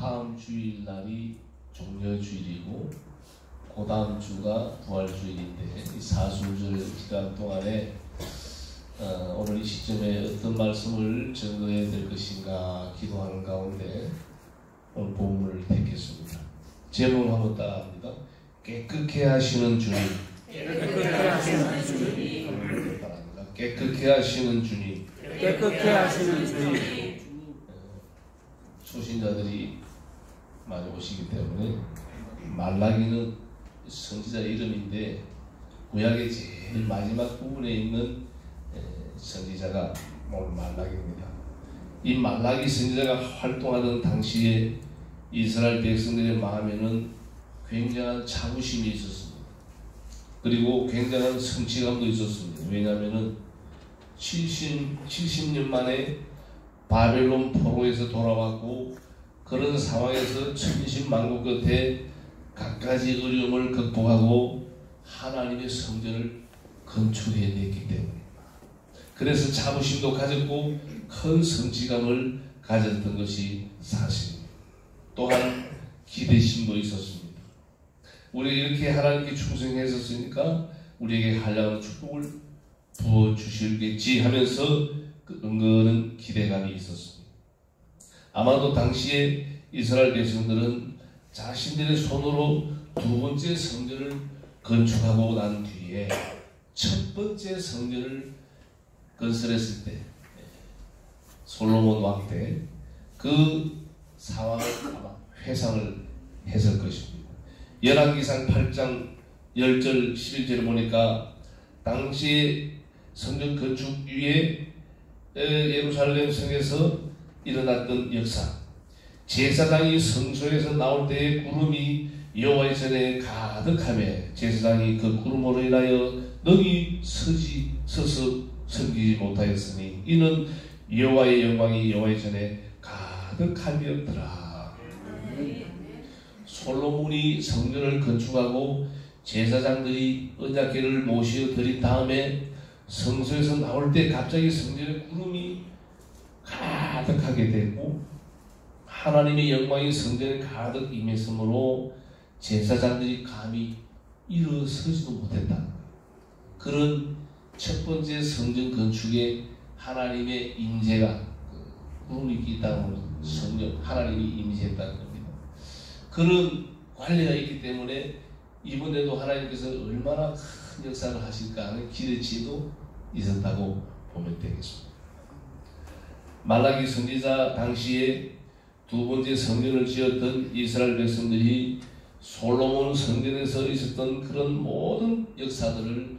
다음 주일날이 종려주일이고 그 다음 주가 부활주일인데 이 사순절 기간 동안에 오늘 이 시점에 어떤 말씀을 전거해야 될 것인가 기도하는 가운데 오늘 본문을 택했습니다. 제목을 한번 따라합니다. 깨끗게 하시는 주님. 깨끗게 하시는 주님. 깨끗게 하시는 주님. 깨끗게 하시는 주님. 초신자들이 많이 오시기 때문에 말라기는 선지자 이름인데 구약의 제일 마지막 부분에 있는 선지자가 오늘 말라기입니다. 이 말라기 선지자가 활동하던 당시에 이스라엘 백성들의 마음에는 굉장한 자부심이 있었습니다. 그리고 굉장한 성취감도 있었습니다. 왜냐하면 70년 만에 바벨론 포로에서 돌아왔고 그런 상황에서 천신만고 끝에 갖가지 어려움을 극복하고 하나님의 성전을 건축해냈기 때문입니다. 그래서 자부심도 가졌고 큰 성취감을 가졌던 것이 사실입니다. 또한 기대심도 있었습니다. 우리가 이렇게 하나님께 충성했었으니까 우리에게 한량한 축복을 부어주시겠지 하면서 그 은근한 기대감이 있었습니다. 아마도 당시에 이스라엘 백성들은 자신들의 손으로 두 번째 성전을 건축하고 난 뒤에 첫 번째 성전을 건설했을 때 솔로몬 왕 때 그 상황을 아마 회상을 했을 것입니다. 열왕기상 8장 10절 11절을 보니까 당시 성전 건축 위에 예루살렘 성에서 일어났던 역사, 제사장이 성소에서 나올 때의 구름이 여호와의 전에 가득하며 제사장이 그 구름으로 인하여 능히 서서 섬기지 못하였으니 이는 여호와의 영광이 여호와의 전에 가득함이었더라. 솔로몬이 성전을 건축하고 제사장들이 언약궤를 모시어 드린 다음에 성소에서 나올 때 갑자기 성전에 구름이 가득하게 되고 하나님의 영광이 성전에 가득 임했으므로 제사장들이 감히 일어서지도 못했다는 거예요. 그런 첫 번째 성전 건축에 하나님의 임재가 구름이 있다는 성령 하나님이 임재했다는 겁니다. 그런 관례가 있기 때문에 이번에도 하나님께서 얼마나 큰 역사를 하실까 하는 기대치도 있었다고 보면 되겠습니다. 말라기 선지자 당시에 두 번째 성전을 지었던 이스라엘 백성들이 솔로몬 성전에서 있었던 그런 모든 역사들을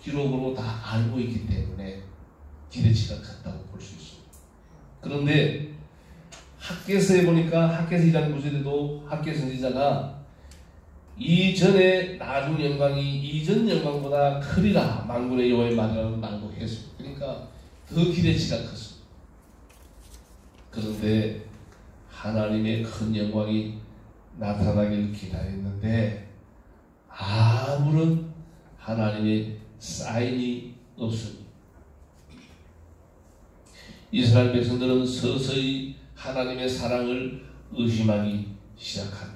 기록으로 다 알고 있기 때문에 기대치가 컸다고 볼 수 있습니다. 그런데 학개서에 보니까 학개서 2장 9절에도 학개 선지자가 이전에 나중 영광이 이전 영광보다 크리라 만군의 여호와의 말이라고 낭독했습니다. 그러니까 더 기대치가 컸습니다. 그런데 하나님의 큰 영광이 나타나기를 기다렸는데 아무런 하나님의 사인이 없습니다. 이스라엘 백성들은 서서히 하나님의 사랑을 의심하기 시작합니다.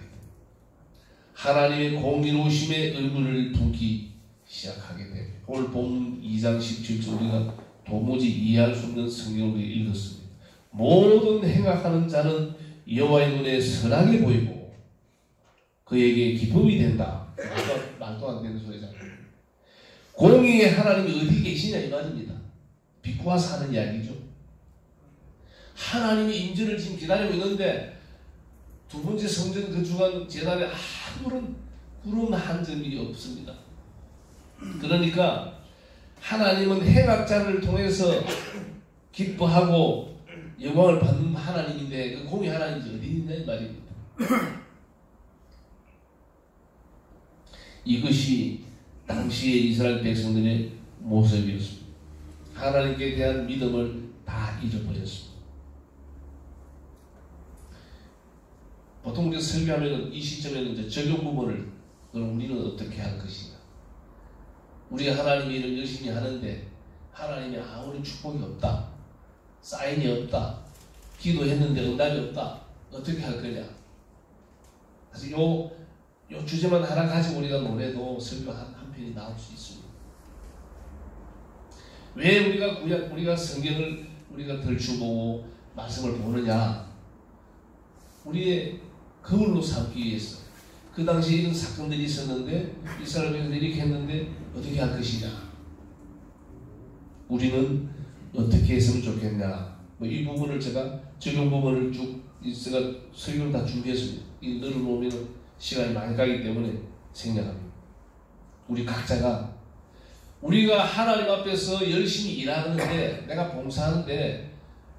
하나님의 공의로우심의 얼굴을 보기 시작하게 됩니다. 오늘 본문 2장 17절 우리가 도무지 이해할 수 없는 성경을 읽었습니다. 모든 행악하는 자는 여호와의 눈에 선하게 보이고 그에게 기쁨이 된다. 말도 안 되는 소리잖아요. 공의의 하나님이 어디 계시냐 이 말입니다. 비꼬아 사는 이야기죠. 하나님의 임재를 지금 기다리고 있는데 두 번째 성전 건축한 재단에 아무런 구름 한 점이 없습니다. 그러니까 하나님은 행악자를 통해서 기뻐하고 영광을 받는 하나님인데 그 공의 하나님이 어디 있냐 이 말입니다. 이것이 당시의 이스라엘 백성들의 모습이었습니다. 하나님께 대한 믿음을 다 잊어버렸습니다. 보통 우리가 설교하면 이 시점에는 이제 적용 부분을 그럼 우리는 어떻게 할 것인가? 우리가 하나님의 일을 열심히 하는데 하나님이 아무리 축복이 없다, 사인이 없다, 기도했는데 응답이 없다. 어떻게 할 거냐. 사실 요 주제만 하나 가지고 우리가 노래도 설교 한 편이 나올 수 있습니다. 왜 우리가 성경을 우리가 들추보고 말씀을 보느냐. 우리의 거울로 삼기 위해서. 그 당시에 이런 사건들이 있었는데 이스라엘 백성들이 이렇게 했는데 어떻게 할 것이냐. 우리는 어떻게 했으면 좋겠냐. 이 부분을 제가 적용 부분을 쭉 제가 설교를 다 준비했습니다. 이 늘어놓으면 시간이 많이 가기 때문에 생략합니다. 우리 각자가 우리가 하나님 앞에서 열심히 일하는데 내가 봉사하는데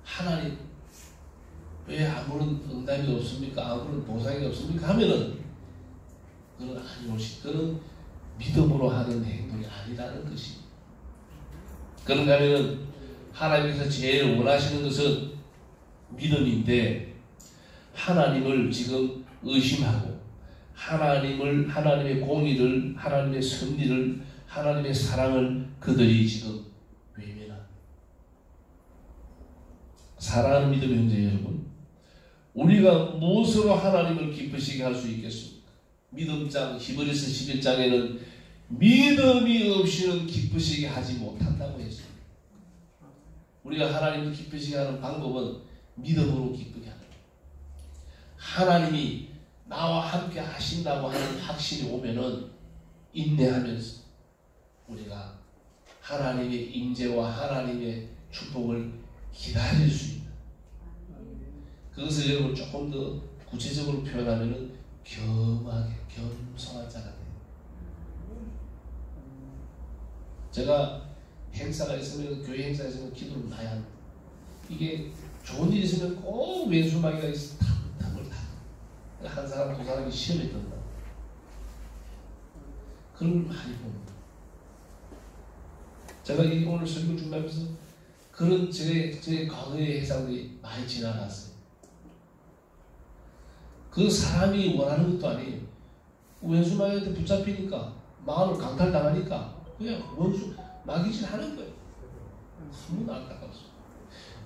하나님 왜 아무런 응답이 없습니까? 아무런 보상이 없습니까? 하면은 그건 아니오시. 그는 믿음으로 하는 행동이 아니라는 것입니다. 그런가 하면은 하나님께서 제일 원하시는 것은 믿음인데 하나님을 지금 의심하고 하나님의 공의를, 하나님의 섭리를, 하나님의 사랑을 그들이 지금 외면합니다. 사랑하는 믿음의 형제 여러분, 우리가 무엇으로 하나님을 기쁘시게 할 수 있겠습니까? 믿음장 히브리서 11장에는 믿음이 없이는 기쁘시게 하지 못한다고 했습니다. 우리가 하나님을 기쁘시게 하는 방법은 믿음으로 기쁘게 하는 거예요. 하나님이 나와 함께 하신다고 하는 확신이 오면은 인내하면서 우리가 하나님의 임재와 하나님의 축복을 기다릴 수 있는, 그것을 여러분 조금 더 구체적으로 표현하면은 겸하게 겸손한 자가 돼요. 제가 행사가 있으면, 교회 행사가 있으면 기도를 많이 합니다. 이게 좋은 일이 있으면 꼭 왼수마귀가 있어 탐탐을 타. 한 사람 두 사람이 시험에 든다. 그런 걸 많이 봅니다. 제가 오늘 설교 준비하면서 그런 제 과거의 해상들이 많이 지나갔어요. 그 사람이 원하는 것도 아니에요. 왼수마귀한테 붙잡히니까 마음을 강탈당하니까 그냥 원수 마귀질 하는 거예요. 너무 안타까웠어요.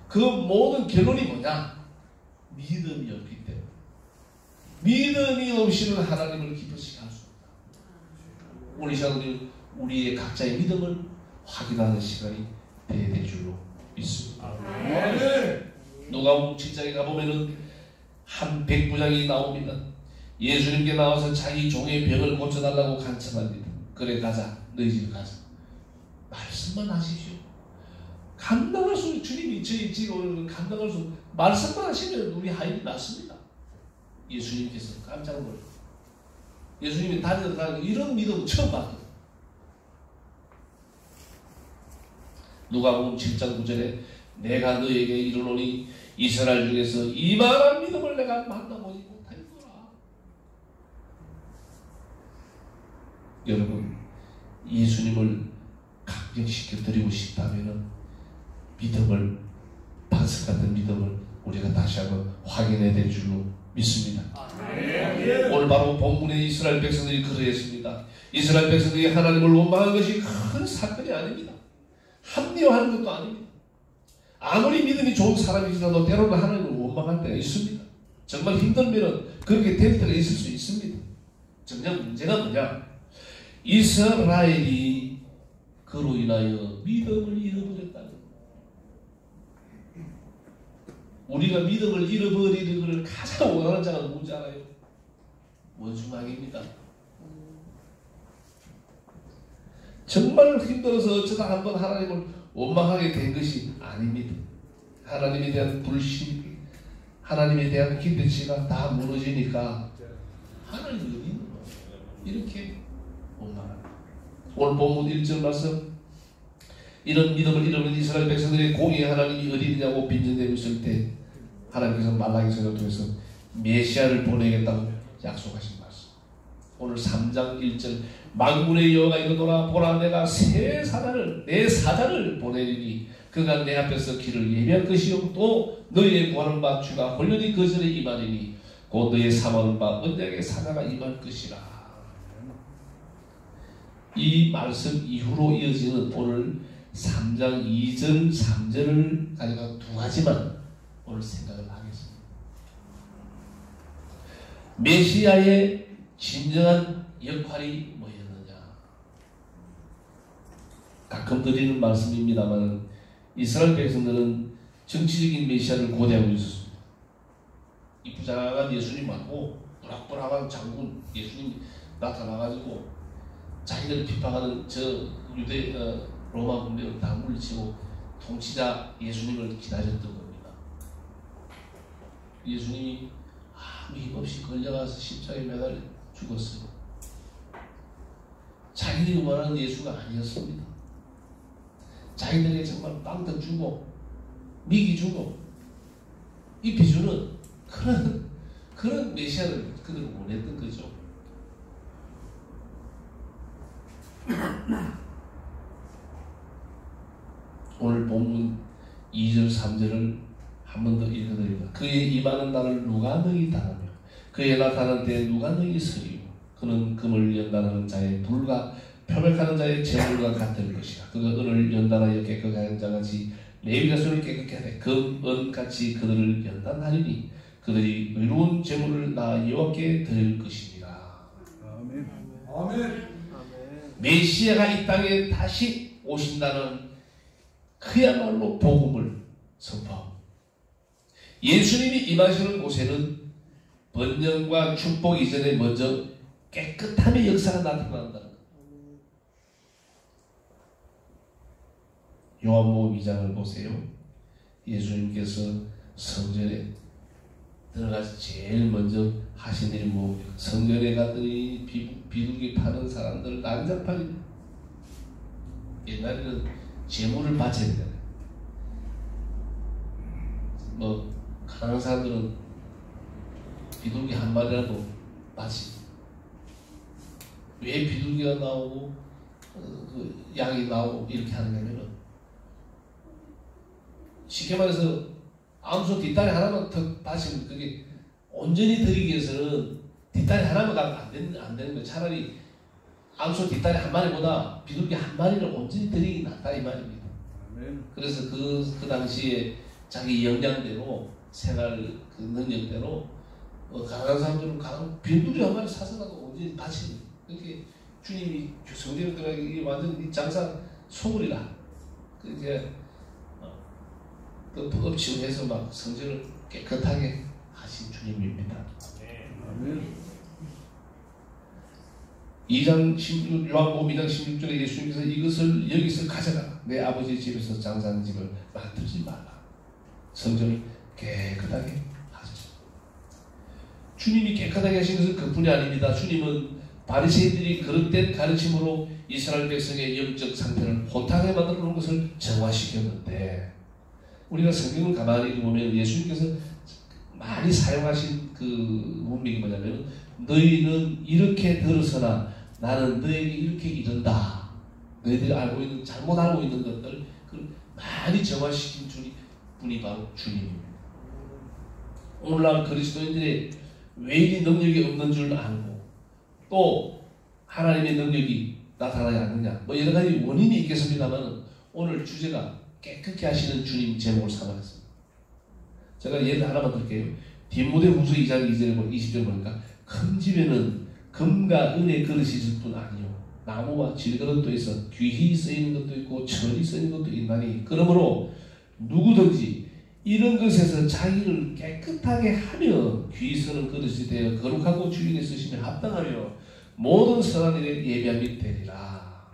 그 모든 결론이 뭐냐? 믿음이 없기 때문에. 믿음이 없이는 하나님을 기쁘시게 할 수 없다. 오늘 이 시간 우리의 각자의 믿음을 확인하는 시간이 되어야 될 줄로 믿습니다. 누가복음 7장에 가보면은 한 백부장이 나옵니다. 예수님께 나와서 자기 종의 병을 고쳐달라고 간청합니다. 그래 가자. 너희 집 가자. 말씀만 하십시오. 감당할 수, 주님이 저희 집을 감당할 수, 말씀만 하시면 우리 하인이 낫습니다. 예수님께서 깜짝 놀라요. 예수님이 다니다가 이런 믿음을 처음 봤거든요. 누가복음 7장 9절에 내가 너에게 이르노니 이스라엘 중에서 이만한 믿음을 내가 만나보지 못하였노라. 여러분, 예수님을 감격시켜 드리고 싶다면 믿음을, 반석 같은 믿음을 우리가 다시 한번 확인해야 될 줄로 믿습니다. 오늘 바로 본문의 이스라엘 백성들이 그러했습니다. 이스라엘 백성들이 하나님을 원망한 것이 큰 사건이 아닙니다. 합리화하는 것도 아닙니다. 아무리 믿음이 좋은 사람이지라도 때로는 하나님을 원망할 때가 있습니다. 정말 힘들면 그렇게 될 때가 있을 수 있습니다. 정작 문제가 뭐냐? 이스라엘이 그로 인하여 믿음을 잃어버렸다는 거예요. 우리가 믿음을 잃어버리는 것을 가장 원하는 자가 누군지 알아요? 원수마귀입니다. 정말 힘들어서 어쩌다 한번 하나님을 원망하게 된 것이 아닙니다. 하나님에 대한 불신, 하나님에 대한 기대치가 다 무너지니까 하나님이 어디 있는 거예요? 이렇게 원망합니다. 오늘 본문 1절 말씀, 이런 믿음을 잃어버린 이스라엘 백성들의 공의의 하나님이 어디 있느냐고 빈정대고 있을 때 하나님께서 말라기서를 통해서 메시아를 보내겠다고 약속하신 말씀. 오늘 3장 1절, 만군의 여호와가 이르노라 보라 내가 내 사자를 보내리니 그가 내 앞에서 길을 예비할 것이요 또 너희의 구하는 바 주가 홀련히 그 전에 임하리니 곧 너희의 사모하는 바 언약의 사자가 임할 것이라. 이 말씀 이후로 이어지는 오늘 3장 2절 3절을 가져가 두 가지만 오늘 생각을 하겠습니다. 메시아의 진정한 역할이 뭐였느냐? 가끔 드리는 말씀입니다만 이스라엘 백성들은 정치적인 메시아를 고대하고 있었습니다. 이 부장한 예수님 말고 부락부락한 장군 예수님 나타나가지고 자기들을 핍박하는 저 유대 로마 군대를 다 물리치고 통치자 예수님을 기다렸던 겁니다. 예수님이 아무 힘없이 걸려가서 십자가에 매달려 죽었어요. 자기들이 원하는 예수가 아니었습니다. 자기들에게 정말 빵떡 주고 미기 주고 입혀주는 그런 메시아를 그들은 원했던 거죠. 오늘 본문 2절 3절을 한 번 더 읽어드립니다. 그의 임하는 날을 누가 너희 당하며 그의 나타나는 때에 누가 너희 서리요. 그는 금을 연단하는 자의 불과 표백하는 자의 재물과 같을 것이라. 그가 은을 연단하여 깨끗하게 하는 자같이 레위 자손을 깨끗게 하되 금은같이 그들을 연단하리니 그들이 의로운 재물을 나 여호와께 드릴 것이니라. 아멘. 아멘. 메시아가 이 땅에 다시 오신다는 그야말로 복음을 선포하고 예수님이 임하시는 곳에는 번영과 축복 이전에 먼저 깨끗함의 역사가 나타난다는 것. 요한복음 2장을 보세요. 예수님께서 성전에 들어가서 제일 먼저 하신 일이 뭡니까? 성전에 갔더니 비둘기 파는 사람들 난장판이. 옛날에는 재물을 바쳐야 되잖아요. 가난한 사람들은 비둘기 한 마리라도 바치. 왜 비둘기가 나오고 그 양이 나오고 이렇게 하느냐면은 쉽게 말해서 암소 뒷다리 하나만 더 바치면 그게 온전히 드리기 위해서는 뒷다리 하나만 가면 안 되는 거예요. 차라리 암소 뒷다리 한 마리보다 비둘기 한 마리를 온전히 드리기 낫다 이 말입니다. 그래서 그 당시에 자기 역량대로 생활 그 능력대로 가난한 사람들은 비둘기 한 마리 사서라도 온전히 바치는 그렇게 주님이 성전에 들어가기 완전 이 장사 소굴이라 그렇게 엎치고 해서 막 성전을 깨끗하게 하신 주님입니다. 아멘. 2장 16, 요한복음 2장 16절에 예수님께서 이것을 여기서 가져가 내 아버지 집에서 장사하는 집을 만들지 말라. 성전을 깨끗하게 하소서. 주님이 깨끗하게 하신 것은 그뿐이 아닙니다. 주님은 바리새인들이 그릇된 가르침으로 이스라엘 백성의 영적 상태를 혼탁하게 만들어 놓은 것을 정화시켰는데 우리가 성경을 가만히 보면 예수님께서 많이 사용하신 그 문맥이 뭐냐면 너희는 이렇게 들어서나 나는 너에게 이렇게 이른다. 너희들이 알고 있는 잘못 알고 있는 것들 그걸 많이 정화시킨 분이 바로 주님입니다. 오늘날 그리스도인들이 왜 이 능력이 없는 줄 알고 또 하나님의 능력이 나타나지 않느냐 여러 가지 원인이 있겠습니다만 오늘 주제가 깨끗게 하시는 주님 제목을 삼았습니다. 제가 예를 하나만 들게요. 디모데후서 2장 2절에 20절 보니까 큰 집에는 금과 은의 그릇이 있을 뿐 아니요 나무와 질그릇도 있어 귀히 쓰이는 것도 있고 천이 쓰이는 것도 있나니 그러므로 누구든지 이런 것에서 자기를 깨끗하게 하며 귀히 쓰는 그릇이 되어 거룩하고 주인의 쓰심에 합당하며 모든 선한 일에 예비함이 되리라.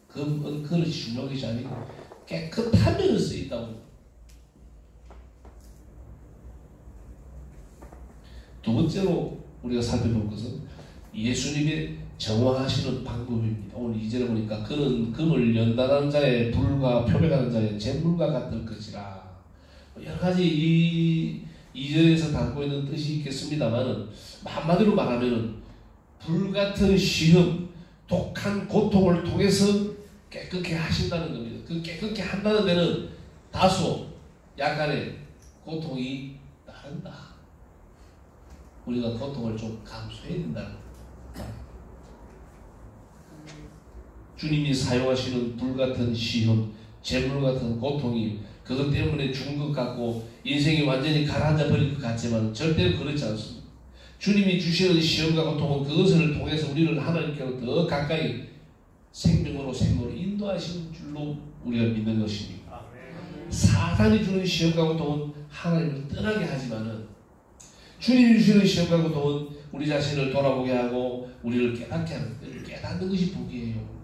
금, 그릇이 중요한 것이 아니고 깨끗하면 쓰인다고. 두 번째로 우리가 살펴볼 것은 예수님의 정화하시는 방법입니다. 오늘 2절에 보니까 그는 금을 연단하는 자의 불과 표백하는 자의 재물과 같을 것이라. 여러 가지 이 2절에서 담고 있는 뜻이 있겠습니다만 한마디로 말하면 불같은 시험, 독한 고통을 통해서 깨끗게 하신다는 겁니다. 그 깨끗게 한다는 데는 다소 약간의 고통이 따른다. 우리가 고통을 좀 감수해야 된다는 주님이 사용하시는 불같은 시험, 재물 같은 고통이 그것 때문에 죽은 것 같고 인생이 완전히 가라앉아 버릴 것 같지만 절대로 그렇지 않습니다. 주님이 주시는 시험과 고통은 그것을 통해서 우리를 하나님께로 더 가까이 생명으로 인도하시는 줄로 우리가 믿는 것입니다. 사탄이 주는 시험과 고통은 하나님을 떠나게 하지만은 주님이 주시는 시험과 고통은 우리 자신을 돌아보게 하고 우리를 깨닫게 하는, 깨닫는 것이 복이에요.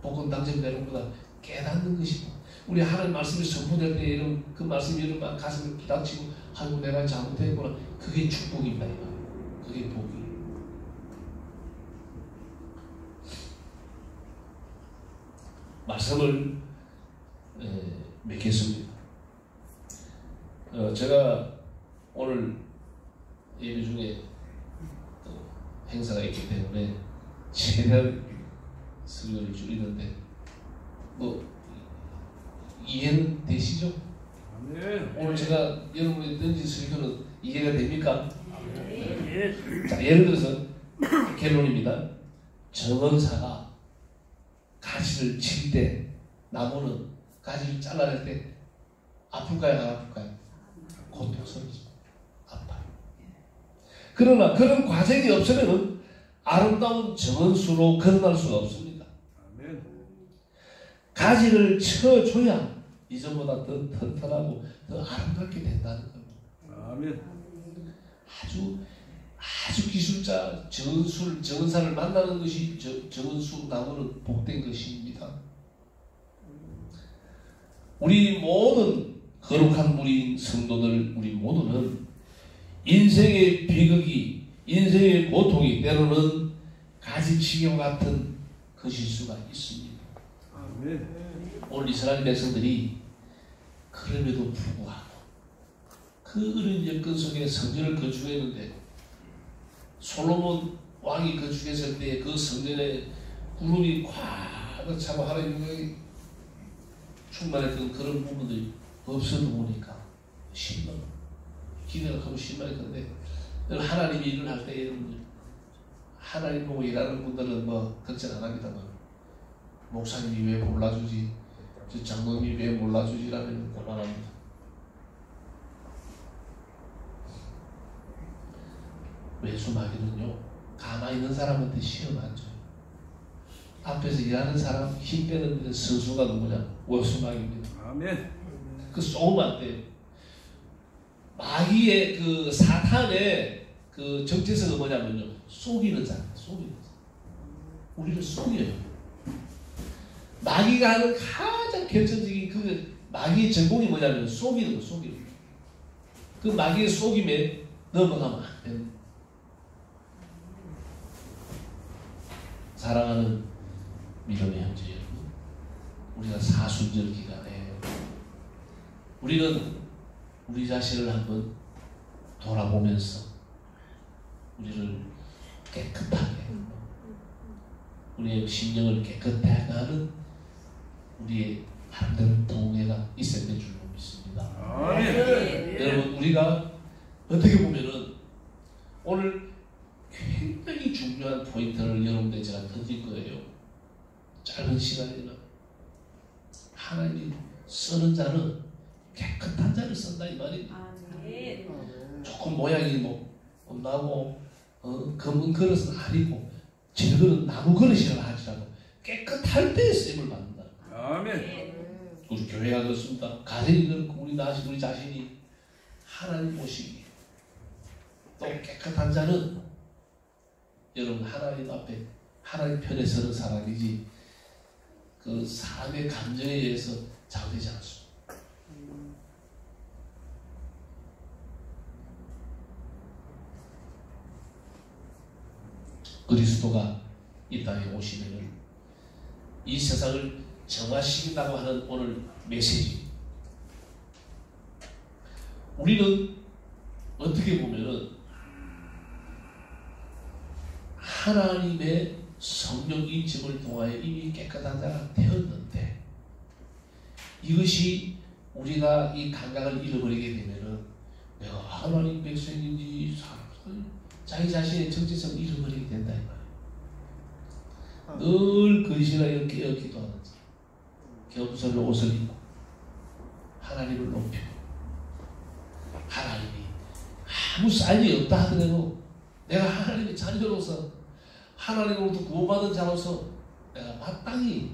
복은 당첨되는 것보다 깨닫는 것이 복. 우리 하나님 말씀이 선포될 때 이런 그 말씀이 이런 가슴을 부닥치고 아이고 내가 잘못했구나. 그게 축복입니다. 그게 복이에요. 말씀을 맺겠습니다. 제가 오늘 예배 중에 행사가 있기 때문에 최대한 설교를 줄이는데 뭐 이해는 되시죠? 네. 오늘 제가 여러분이 던진 설교는 이해가 됩니까? 자, 예를 들어서 결론입니다. 정원사가 가지를 칠 때 나무는 가지를 잘라낼 때 아플까요? 안 아플까요? 고통스럽죠. 아파요. 그러나 그런 과정이 없으면 아름다운 정원수로 거듭날 수가 없습니다. 아멘. 가지를 쳐줘야 이전보다 더 튼튼하고 더 아름답게 된다는 겁니다. 아멘. 아주 기술자 정은사를 만나는 것이 정은수 나무는 복된 것입니다. 우리 모든 거룩한 무리인 성도들 우리 모두는 인생의 비극이 인생의 고통이 때로는 가지치기와 같은 것일 수가 있습니다. 아멘. 오늘 이스라엘 백성들이 그럼에도 불구하고 그 어려운 여건 속에 성전을 건축했는데 솔로몬 왕이 건축했을 때 그 성전에 구름이 꽉 차고 하나님의 충만했던 그런 부분들이 없어도 보니까 실망, 기대가 하고 실망했는데 하나님이 일을 할 때 여러분들 하나님 보고 일하는 분들은 뭐 걱정 안 합니다만 목사님이 왜 몰라주지, 저 장로님이 왜 몰라주지라면 곤란합니다. 외수마귀는요 가만히 있는 사람한테 시험 안 줘요. 앞에서 일하는 사람 힘 빼는 선수가 누구냐? 외수마귀입니다. 아멘. 그 쏘면 안 돼요. 마귀의 그 사탄의 그 정체성은 뭐냐면요 속이는 자예요. 속이는 자. 우리를 속여요. 마귀가 하는 가장 결정적인 그 마귀의 전공이 뭐냐면 속이는 거, 속이는 거. 그 마귀의 속임에 넘어가면 안 돼요. 사랑하는 믿음의 형제 여러분, 우리가 사순절 기간에 우리는 우리 자신을 한번 돌아보면서 우리를 깨끗하게 우리의 심령을 깨끗하게 하는 우리의 아름다운 동해가 있어야 될 줄로 믿습니다. 아멘. 여러분 우리가 어떻게 보면은 오늘 굉장히 중요한 포인트를 여러분들 제가 던질 거예요. 짧은 시간이나 하나님이 쓰는 자는 깨끗한 자를 쓴다 이 말입니다. 조금 모양이 뭐 나고 검은 그릇은 아니고 질그릇 나무 그릇이라 하지라도 깨끗할 때 쓰임을 받는다. 아멘. 우리 교회가 그렇습니다. 가정이 그렇고 우리 자신이 하나님 보시기에 또 깨끗한 자는 여러분 하나님 앞에 하나님 편에 서는 사람이지 그 사람의 감정에 의해서 좌우되지 않습니다. 그리스도가 이 땅에 오시면 이 세상을 정화시킨다고 하는 오늘 메시지. 우리는 어떻게 보면은 하나님의 성령 인침을 통하여 이미 깨끗한 자가 되었는데 이것이 우리가 이 감각을 잃어버리게 되면은 내가 하나님 백성인지 자기 자신의 정체성을 잃어버리게 된다 이 말이에요. 늘 근신하여 깨어기도 하는 자, 겸손한 옷을 입고 하나님을 높이고 하나님이 아무 사인이 없다 하더라도 내가 하나님의 자녀로서 하나님으로부터 구원받은 자로서 내가 마땅히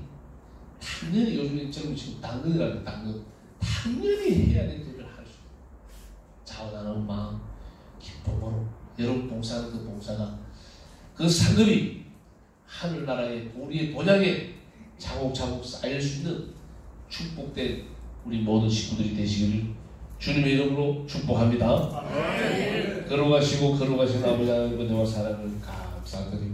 당연히 요즘에 지금 당근이라는 당연히 해야 될 일을 할 수 있다. 자원하는 마음, 기쁨으로 여러분 봉사하는 그 봉사가 그 상급이 하늘나라의 우리의 본향에 차곡차곡 쌓일 수 있는 축복된 우리 모든 식구들이 되시기를 주님의 이름으로 축복합니다. 걸어가시고 걸어가신 아버지 하나님의 은혜와 사랑을 감사드립니다.